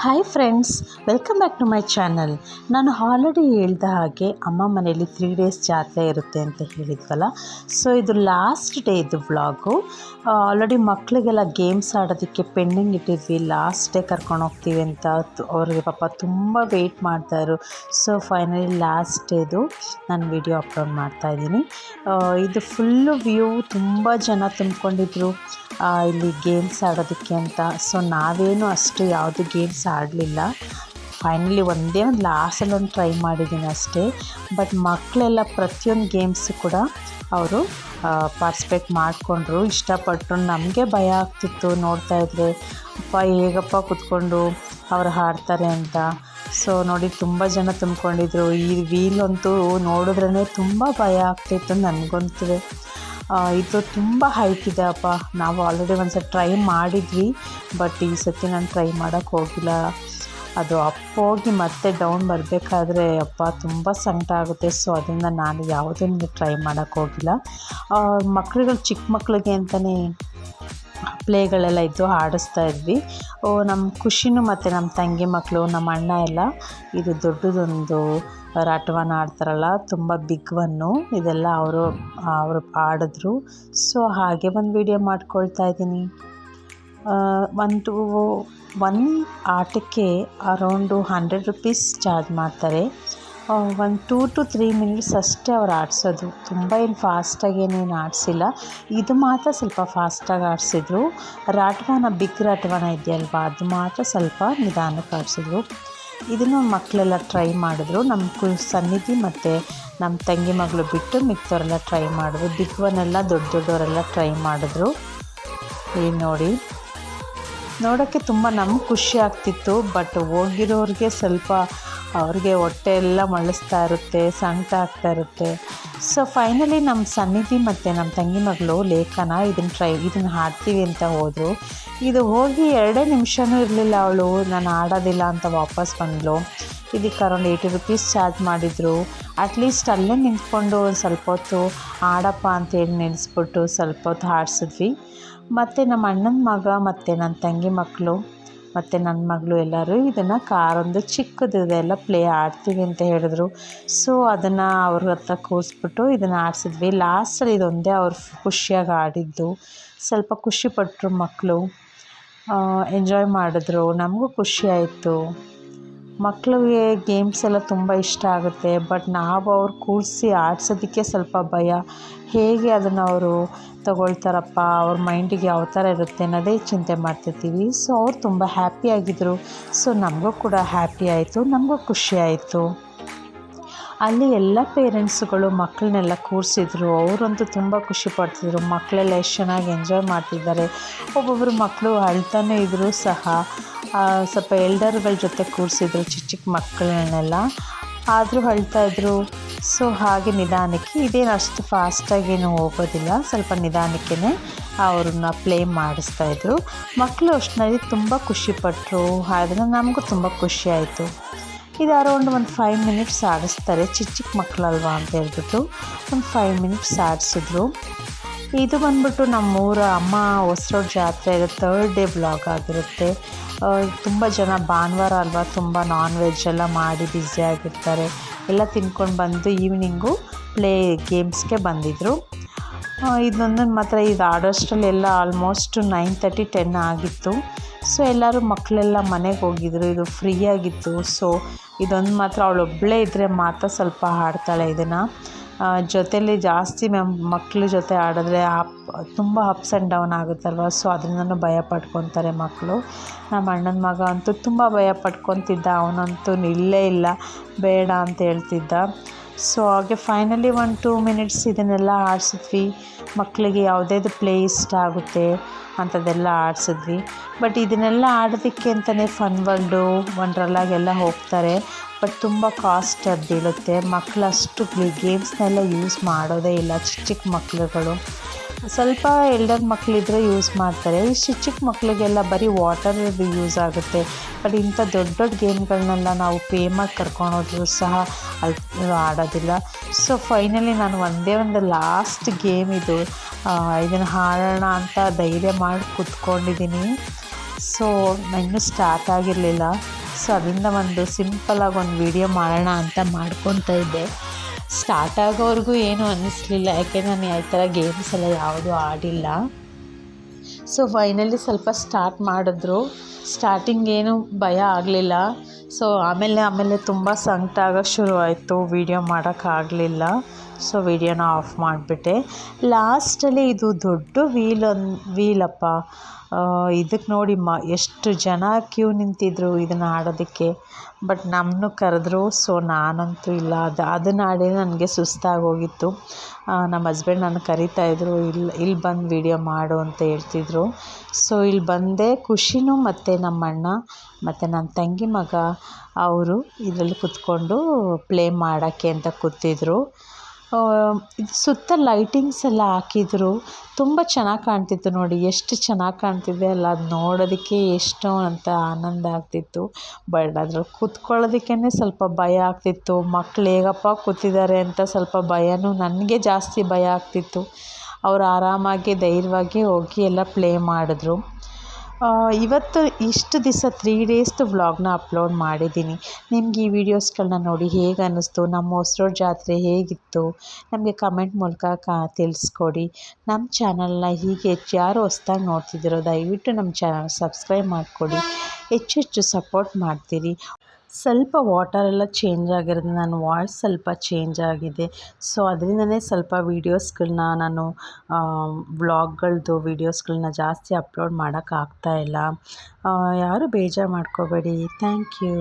Hi friends, welcome back to my channel. ನಾನು already ಹೇಳ್ದ ಹಾಗೆ ಅಮ್ಮ ಮನೇಲಿ 3 ಡೇಸ್ ಜಾತ್ರೆ ಇರುತ್ತೆ ಅಂತ ಹೇಳಿದ್ವಲ್ಲ. ಸೊ ಇದು ಲಾಸ್ಟ್ ಡೇ ಇದು ವ್ಲಾಗು. ಆಲ್ರೆಡಿ ಮಕ್ಕಳಿಗೆಲ್ಲ ಗೇಮ್ಸ್ ಆಡೋದಕ್ಕೆ ಪೆಂಡಿಂಗ್ ಇಟ್ಟಿದ್ವಿ. ಲಾಸ್ಟ್ ಡೇ ಕರ್ಕೊಂಡು ಹೋಗ್ತೀವಿ ಅಂತ ಅವ್ರಿಗೆ ಪಾಪ ತುಂಬ ವೆಯ್ಟ್ ಮಾಡ್ತಾಯಿದ್ರು. ಸೊ ಫೈನಲಿ ಲಾಸ್ಟ್ ಡೇದು ನಾನು ವಿಡಿಯೋ ಅಪ್ಲೋಡ್ ಮಾಡ್ತಾಯಿದ್ದೀನಿ. ಇದು ಫುಲ್ಲು ವ್ಯೂ, ತುಂಬ ಜನ ತುಂಬಿಕೊಂಡಿದ್ರು ಇಲ್ಲಿ ಗೇಮ್ಸ್ ಆಡೋದಕ್ಕೆ ಅಂತ. ಸೊ ನಾವೇನು ಅಷ್ಟು ಯಾವುದು ಗೇಮ್ಸ್ ಆಡಲಿಲ್ಲ. ಫೈನಲಿ ಒಂದೇ ಒಂದು ಲಾಸ್ಟಲ್ಲಿ ಒಂದು ಟ್ರೈ ಮಾಡಿದ್ದೀನಿ ಅಷ್ಟೇ. ಬಟ್ ಮಕ್ಕಳೆಲ್ಲ ಪ್ರತಿಯೊಂದು ಗೇಮ್ಸು ಕೂಡ ಅವರು ಪಾರ್ಟಿಸಿಪೇಟ್ ಮಾಡಿಕೊಂಡ್ರು, ಇಷ್ಟಪಟ್ಟರು. ನಮಗೆ ಭಯ ಆಗ್ತಿತ್ತು ನೋಡ್ತಾಯಿದ್ರೆ, ಅಪ್ಪ ಹೇಗಪ್ಪ ಕೂತ್ಕೊಂಡು ಅವ್ರು ಹಾಡ್ತಾರೆ ಅಂತ. ಸೊ ನೋಡಿ ತುಂಬ ಜನ ತುಂಬಿಕೊಂಡಿದ್ರು. ಈ ವೀಲ್ ಅಂತೂ ನೋಡಿದ್ರೇ ತುಂಬ ಭಯ ಆಗ್ತಿತ್ತು ನನಗಂತೂ. ಇದು ತುಂಬ ಹೈಟ್ ಇದೆ ಅಪ್ಪ. ನಾವು ಆಲ್ರೆಡಿ ಒಂದು ಸಲ ಟ್ರೈ ಮಾಡಿದ್ವಿ, ಬಟ್ ಈ ಸತಿ ನಾನು ಟ್ರೈ ಮಾಡೋಕ್ಕೆ ಹೋಗಿಲ್ಲ. ಅದು ಅಪ್ ಹೋಗಿ ಮತ್ತೆ ಡೌನ್ ಬರಬೇಕಾದ್ರೆ ಅಪ್ಪ ತುಂಬ ಸಂಕಟ ಆಗುತ್ತೆ. ಸೊ ಅದರಿಂದ ನಾನು ಯಾವುದನ್ನು ಟ್ರೈ ಮಾಡೋಕ್ಕೆ ಹೋಗಿಲ್ಲ. ಮಕ್ಕಳುಗಳು ಚಿಕ್ಕ ಮಕ್ಕಳಿಗೆ ಅಂತಲೇ ಪ್ಲೇಗಳೆಲ್ಲ ಇದ್ದು ಆಡಿಸ್ತಾ ಇದ್ವಿ. ನಮ್ಮ ಖುಷಿನೂ ಮತ್ತು ನಮ್ಮ ತಂಗಿ ಮಕ್ಕಳು, ನಮ್ಮ ಅಣ್ಣ ಎಲ್ಲ ಇದು ದೊಡ್ಡದೊಂದು ರಾಟವನ್ನ ಆಡ್ತಾರಲ್ಲ, ತುಂಬ ಬಿಗ್ ಒನ್ನು, ಇದೆಲ್ಲ ಅವರು ಆಡಿದ್ರು. ಸೊ ಹಾಗೆ ಒಂದು ವಿಡಿಯೋ ಮಾಡ್ಕೊಳ್ತಾ ಇದ್ದೀನಿ. ಒಂದು ಆಟಕ್ಕೆ ಅರೌಂಡು 100 ರೂಪೀಸ್ ಚಾರ್ಜ್ ಮಾಡ್ತಾರೆ. ಒಂದು 2 to 3 ಮಿನಿಟ್ಸ್ ಅಷ್ಟೇ ಅವ್ರು ಆಡಿಸೋದು. ತುಂಬ ಏನು ಫಾಸ್ಟಾಗಿ ಏನೇನು ಆಡಿಸಿಲ್ಲ. ಇದು ಮಾತ್ರ ಸ್ವಲ್ಪ ಫಾಸ್ಟಾಗಿ ಆಡಿಸಿದ್ರು. ರಾಟವನ್ನ, ಬಿಗ್ ರಾಟವನ್ನ ಇದೆಯಲ್ವ, ಅದು ಮಾತ್ರ ಸ್ವಲ್ಪ ನಿಧಾನಕ್ಕೆ ಆಡಿಸಿದ್ರು. ಇದನ್ನು ಮಕ್ಕಳೆಲ್ಲ ಟ್ರೈ ಮಾಡಿದ್ರು. ನಮ್ಮ ಸನ್ನಿಧಿ ಮತ್ತು ನಮ್ಮ ತಂಗಿ ಮಗಳು ಬಿಟ್ಟು ಮಿಕ್ಕವರೆಲ್ಲ ಟ್ರೈ ಮಾಡಿದ್ರು. ಬಿಗ್ ಒನ್ನೆಲ್ಲ ದೊಡ್ಡವರೆಲ್ಲ ಟ್ರೈ ಮಾಡಿದ್ರು. ಈಗ ನೋಡಿ, ನೋಡೋಕ್ಕೆ ತುಂಬ ನಮ್ಗೆ ಖುಷಿ ಆಗ್ತಿತ್ತು. ಬಟ್ ಹೋಗಿರೋರಿಗೆ ಸ್ವಲ್ಪ ಅವ್ರಿಗೆ ಹೊಟ್ಟೆ ಎಲ್ಲ ಮಳಿಸ್ತಾ ಇರುತ್ತೆ, ಸಂಕಟ ಆಗ್ತಾ ಇರುತ್ತೆ. ಸೊ ಫೈನಲಿ ನಮ್ಮ ಸನ್ನಿಧಿ ಮತ್ತು ನಮ್ಮ ತಂಗಿ ಮಗಳು ಲೇಖನ ಇದನ್ನು ಹಾಡ್ತೀವಿ ಅಂತ ಹೋದರು. ಇದು ಹೋಗಿ 2 ನಿಮಿಷವೂ ಇರಲಿಲ್ಲ, ಅವಳು ನಾನು ಆಡೋದಿಲ್ಲ ಅಂತ ವಾಪಸ್ ಬಂದಳು. ಇದಕ್ಕೆ ಅರೌಂಡ್ 80 ರೂಪೀಸ್ ಚಾರ್ಜ್ ಮಾಡಿದರು. ಅಟ್ಲೀಸ್ಟ್ ಅಲ್ಲೇ ನಿಂತ್ಕೊಂಡು ಒಂದು ಸ್ವಲ್ಪ ಹೊತ್ತು ಆಡಪ್ಪ ಅಂತೇಳಿ ನಿಲ್ಲಿಸ್ಬಿಟ್ಟು ಸ್ವಲ್ಪ ಹೊತ್ತು ಆಡಿಸಿದ್ವಿ. ಮತ್ತು ನಮ್ಮ ಅಣ್ಣನ ಮಗ ಮತ್ತು ನನ್ನ ತಂಗಿ ಮಕ್ಕಳು ಮತ್ತು ನನ್ನ ಮಗಳು ಎಲ್ಲರೂ ಇದನ್ನು ಕಾರೊಂದು ಚಿಕ್ಕದಿದೆ ಎಲ್ಲ ಪ್ಲೇ ಆಡ್ತೀವಿ ಅಂತ ಹೇಳಿದ್ರು. ಸೊ ಅದನ್ನು ಅವ್ರ ಹತ್ರ ಕೂರಿಸ್ಬಿಟ್ಟು ಇದನ್ನು ಆಡಿಸಿದ್ವಿ. ಲಾಸ್ಟಲ್ಲಿ ಇದೊಂದೇ ಅವ್ರು ಖುಷಿಯಾಗಿ ಆಡಿದ್ದು. ಸ್ವಲ್ಪ ಖುಷಿಪಟ್ಟರು ಮಕ್ಕಳು, ಎಂಜಾಯ್ ಮಾಡಿದ್ರು. ನಮಗೂ ಖುಷಿ ಆಯಿತು. ಮಕ್ಕಳಿಗೆ ಗೇಮ್ಸ್ ಎಲ್ಲ ತುಂಬ ಇಷ್ಟ ಆಗುತ್ತೆ. ಬಟ್ ನಾವು ಅವ್ರು ಕೂರಿಸಿ ಆಡ್ಸೋದಕ್ಕೆ ಸ್ವಲ್ಪ ಭಯ. ಹೇಗೆ ಅದನ್ನು ಅವರು ತಗೊಳ್ತಾರಪ್ಪ, ಅವ್ರ ಮೈಂಡಿಗೆ ಯಾವ ಥರ ಇರುತ್ತೆ ಅನ್ನೋದೇ ಚಿಂತೆ ಮಾಡ್ತಿರ್ತೀವಿ. ಸೊ ಅವ್ರು ತುಂಬ ಹ್ಯಾಪಿಯಾಗಿದ್ದರು. ಸೊ ನಮಗೂ ಕೂಡ ಹ್ಯಾಪಿ ಆಯಿತು, ನಮಗೂ ಖುಷಿ ಆಯಿತು. ಅಲ್ಲಿ ಎಲ್ಲ ಪೇರೆಂಟ್ಸುಗಳು ಮಕ್ಕಳನ್ನೆಲ್ಲ ಕೂರಿಸಿದ್ರು. ಅವರಂತೂ ತುಂಬ ಖುಷಿ ಪಡ್ತಿದ್ರು. ಮಕ್ಕಳೆಲ್ಲ ಎಷ್ಟು ಚೆನ್ನಾಗಿ ಎಂಜಾಯ್ ಮಾಡ್ತಿದ್ದಾರೆ. ಒಬ್ಬೊಬ್ಬರು ಮಕ್ಕಳು ಅಳ್ತಾನೇ ಇದ್ದರೂ ಸಹ ಸ್ವಲ್ಪ ಎಲ್ಡರ್ಗಳ ಜೊತೆ ಕೂರಿಸಿದ್ರು ಚಿಕ್ಕ ಮಕ್ಕಳನ್ನೆಲ್ಲ, ಆದರೂ ಅಳ್ತಾಯಿದ್ರು. ಸೊ ಹಾಗೆ ನಿಧಾನಕ್ಕೆ, ಇದೇನು ಅಷ್ಟು ಫಾಸ್ಟಾಗೇನು ಹೋಗೋದಿಲ್ಲ, ಸ್ವಲ್ಪ ನಿಧಾನಕ್ಕೇ ಅವ್ರನ್ನ ಪ್ಲೇ ಮಾಡಿಸ್ತಾಯಿದ್ರು. ಮಕ್ಕಳು ಅಷ್ಟರಲ್ಲಿ ತುಂಬ ಖುಷಿಪಟ್ಟರು. ಅದನ್ನು ನಮಗೂ ತುಂಬ ಖುಷಿ ಆಯಿತು. ಇದು ಅರೌಂಡ್ ಒಂದು 5 ಮಿನಿಟ್ಸ್ ಆಡಿಸ್ತಾರೆ, ಚಿಕ್ಕ ಮಕ್ಕಳಲ್ವಾ ಅಂತ ಹೇಳ್ಬಿಟ್ಟು ಒಂದು 5 ಮಿನಿಟ್ಸ್ ಆಡಿಸಿದ್ರು. ಇದು ಬಂದ್ಬಿಟ್ಟು ನಮ್ಮೂರ ಅಮ್ಮ ಹೊಸರೋಡ್ ಜಾತ್ರೆ 3rd ಡೇ ವ್ಲಾಗ್ ಆಗಿರುತ್ತೆ. ತುಂಬ ಜನ ಭಾನುವಾರ ಅಲ್ವಾ, ತುಂಬ ನಾನ್ ವೆಜ್ ಎಲ್ಲ ಮಾಡಿ ಬ್ಯುಸಿಯಾಗಿರ್ತಾರೆ. ಎಲ್ಲ ತಿನ್ಕೊಂಡು ಬಂದು ಈವ್ನಿಂಗು ಪ್ಲೇ ಗೇಮ್ಸ್ಗೆ ಬಂದಿದ್ದರು. ಇದೊಂದನ್ನು ಮಾತ್ರ ಇದು ಆಡೋಷ್ಟರಲ್ಲಿ ಎಲ್ಲ ಆಲ್ಮೋಸ್ಟ್ 9:30, 10 ಆಗಿತ್ತು. ಸೊ ಎಲ್ಲರೂ ಮಕ್ಕಳೆಲ್ಲ ಮನೆಗೆ ಹೋಗಿದ್ರು. ಇದು ಫ್ರೀ ಆಗಿತ್ತು. ಸೊ ಇದೊಂದು ಮಾತ್ರ ಅವಳೊಬ್ಬಳೇ ಇದ್ದರೆ ಮಾತ್ರ ಸ್ವಲ್ಪ ಆಡ್ತಾಳೆ ಇದನ್ನು. ಜೊತೇಲಿ ಜಾಸ್ತಿ ಮಕ್ಕಳ ಜೊತೆ ಆಡಿದ್ರೆ ತುಂಬ ಅಪ್ಸ್ ಆ್ಯಂಡ್ ಡೌನ್ ಆಗುತ್ತಲ್ವ. ಸೊ ಅದರಿಂದನೂ ಭಯ ಪಡ್ಕೊತಾರೆ ಮಕ್ಕಳು. ನಮ್ಮ ಅಣ್ಣನ ಮಗ ಅಂತೂ ತುಂಬ ಭಯ ಪಡ್ಕೊತಿದ್ದ. ಅವನಂತೂ ನಿಲ್ಲೇ ಇಲ್ಲ, ಬೇಡ ಅಂತ ಹೇಳ್ತಿದ್ದ. ಸೊ ಹಾಗೆ ಫೈನಲಿ 1-2 ಮಿನಿಟ್ಸ್ ಇದನ್ನೆಲ್ಲ ಆಡಿಸಿದ್ವಿ. ಮಕ್ಕಳಿಗೆ ಯಾವುದೇದು ಪ್ಲೇ ಇಷ್ಟ ಆಗುತ್ತೆ ಅಂಥದ್ದೆಲ್ಲ ಆಡಿಸಿದ್ವಿ. ಬಟ್ ಇದನ್ನೆಲ್ಲ ಆಡೋದಕ್ಕೆ ಅಂತಲೇ ಫನ್ ವರ್ಲ್ಡು, ವಂಡರ್ಲಾಗೆಲ್ಲ ಹೋಗ್ತಾರೆ. ಬಟ್ ತುಂಬ ಕಾಸ್ಟ್ ಅದು ಬೀಳುತ್ತೆ. ಮಕ್ಕಳು ಅಷ್ಟು ಗೇಮ್ಸ್ನೆಲ್ಲ ಯೂಸ್ ಮಾಡೋದೇ ಇಲ್ಲ. ಚಿಕ್ಕ ಮಕ್ಕಳುಗಳು ಸ್ವಲ್ಪ ಎಲ್ಡರ್ ಮಕ್ಕಳಿದ್ರೆ ಯೂಸ್ ಮಾಡ್ತಾರೆ. ಚಿಕ್ಕ ಮಕ್ಕಳಿಗೆಲ್ಲ ಬರೀ ವಾಟರ್ ಯೂಸ್ ಆಗುತ್ತೆ. ಬಟ್ ಇಂಥ ದೊಡ್ಡ ಗೇಮ್ಗಳನ್ನೆಲ್ಲ ನಾವು ಪೇ ಮಾಡಿ ಕರ್ಕೊಂಡೋದ್ರೂ ಸಹ ಅಲ್ಲಿ ಆಡೋದಿಲ್ಲ. ಸೊ ಫೈನಲಿ ನಾನು ಒಂದೇ ಒಂದು ಲಾಸ್ಟ್ ಗೇಮ್ ಇದನ್ನು ಆಡೋಣ ಅಂತ ಧೈರ್ಯ ಮಾಡಿ ಕೂತ್ಕೊಂಡಿದ್ದೀನಿ. ಸೊ ಸೊ ಇನ್ನೂ ಸ್ಟಾರ್ಟ್ ಆಗಿರಲಿಲ್ಲ. ಸೊ ಅದರಿಂದ ಒಂದು ಸಿಂಪಲಾಗಿ ಒಂದು ವೀಡಿಯೋ ಮಾಡೋಣ ಅಂತ ಮಾಡ್ಕೊತಾ ಇದ್ದೆ. ಸ್ಟಾರ್ಟ್ ಆಗೋವರೆಗೂ ಏನೂ ಅನ್ನಿಸ್ಲಿಲ್ಲ, ಯಾಕೆ ನಾನು ಈ ಥರ ಗೇಮ್ಸ್ ಎಲ್ಲ ಯಾವುದೂ ಆಡಿಲ್ಲ. ಸೊ ಫೈನಲಿ ಸ್ವಲ್ಪ ಸ್ಟಾರ್ಟ್ ಮಾಡಿದ್ರು. ಸ್ಟಾರ್ಟಿಂಗ್ ಏನೂ ಭಯ ಆಗಲಿಲ್ಲ. ಸೊ ಆಮೇಲೆ ತುಂಬ ಸಂಕಟ ಆಗೋಕ್ಕೆ ಶುರುವಾಯಿತು, ವೀಡಿಯೋ ಮಾಡೋಕ್ಕಾಗಲಿಲ್ಲ. ಸೊ ವೀಡಿಯೋನ ಆಫ್ ಮಾಡಿಬಿಟ್ಟೆ. ಲಾಸ್ಟಲ್ಲಿ ಇದು ದೊಡ್ಡ ವೀಲಪ್ಪ, ಇದಕ್ಕೆ ನೋಡಿ ಎಷ್ಟು ಜನ ಕ್ಯೂ ನಿಂತಿದ್ರು ಇದನ್ನು ಆಡೋದಕ್ಕೆ. ಬಟ್ ನಮ್ಮನ್ನು ಕರೆದ್ರು. ಸೊ ನಾನಂತೂ ಇಲ್ಲ, ಅದನ್ನು ಆಡಿ ನನಗೆ ಸುಸ್ತಾಗೋಗಿತ್ತು. ನಮ್ಮ ಹಸ್ಬೆಂಡ್ ನನ್ನ ಕರೀತಾಯಿದ್ರು, ಇಲ್ಲಿ ಬಂದು ವೀಡಿಯೋ ಮಾಡು ಅಂತ ಹೇಳ್ತಿದ್ರು. ಸೊ ಇಲ್ಲಿ ಬಂದೆ. ಖುಷಿನೂ ಮತ್ತು ನಮ್ಮ ಅಣ್ಣ ಮತ್ತು ನನ್ನ ತಂಗಿ ಮಗ ಅವರು ಇದರಲ್ಲಿ ಕೂತ್ಕೊಂಡು ಪ್ಲೇ ಮಾಡೋಕ್ಕೆ ಅಂತ ಕೂತಿದ್ರು. ಇದು ಸುತ್ತ ಲೈಟಿಂಗ್ಸ್ ಎಲ್ಲ ಹಾಕಿದ್ರು. ತುಂಬ ಚೆನ್ನಾಗಿ ಕಾಣ್ತಿತ್ತು ನೋಡಿ, ಎಷ್ಟು ಚೆನ್ನಾಗಿ ಕಾಣ್ತಿದೆ ಅಲ್ಲ, ಅದು ನೋಡೋದಕ್ಕೆ ಎಷ್ಟು ಅಂತ ಆನಂದ ಆಗ್ತಿತ್ತು. ಬಟ್ ಅದ್ರಲ್ಲಿ ಕೂತ್ಕೊಳ್ಳೋದಕ್ಕೇ ಸ್ವಲ್ಪ ಭಯ ಆಗ್ತಿತ್ತು. ಮಕ್ಳು ಹೇಗಪ್ಪ ಕೂತಿದ್ದಾರೆ ಅಂತ ಸ್ವಲ್ಪ ಭಯನೂ, ನನಗೆ ಜಾಸ್ತಿ ಭಯ ಆಗ್ತಿತ್ತು. ಅವರು ಆರಾಮಾಗಿ ಧೈರ್ಯವಾಗಿ ಹೋಗಿ ಎಲ್ಲ ಪ್ಲೇ ಮಾಡಿದ್ರು. ಇವತ್ತು ಇಷ್ಟು ದಿವಸ 3 ಡೇಸ್ದು ವ್ಲಾಗ್ನ ಅಪ್ಲೋಡ್ ಮಾಡಿದ್ದೀನಿ. ನಿಮ್ಗೆ ಈ ವಿಡಿಯೋಸ್ಗಳನ್ನ ನೋಡಿ ಹೇಗೆ ಅನ್ನಿಸ್ತು, ನಮ್ಮ ಹೊಸರೋಡ್ ಜಾತ್ರೆ ಹೇಗಿತ್ತು, ನಮಗೆ ಕಮೆಂಟ್ ಮೂಲಕ ತಿಳಿಸ್ಕೊಡಿ. ನಮ್ಮ ಚಾನಲ್ನ ಹೀಗೆ ಯಾರು ಹೊಸ್ದಾಗಿ ನೋಡ್ತಿದ್ದೀರೋ ದಯವಿಟ್ಟು ನಮ್ಮ ಚಾನಲ್ ಸಬ್ಸ್ಕ್ರೈಬ್ ಮಾಡಿಕೊಡಿ. ಹೆಚ್ಚೆಚ್ಚು ಸಪೋರ್ಟ್ ಮಾಡ್ತೀರಿ. ಸ್ವಲ್ಪ ವಾಟರೆಲ್ಲ ಚೇಂಜ್ ಆಗಿರೋದು, ನನ್ನ ವಾಯ್ಸ್ ಸ್ವಲ್ಪ ಚೇಂಜ್ ಆಗಿದೆ. ಸೊ ಅದರಿಂದನೇ ಸ್ವಲ್ಪ ವೀಡಿಯೋಸ್ಗಳನ್ನ ನಾನು ವ್ಲಾಗ್ಗಳದ್ದು ವೀಡಿಯೋಸ್ಗಳನ್ನ ಜಾಸ್ತಿ ಅಪ್ಲೋಡ್ ಮಾಡೋಕ್ಕಾಗ್ತಾಯಿಲ್ಲ. ಯಾರೂ ಬೇಜಾರು ಮಾಡ್ಕೋಬೇಡಿ. Thank you.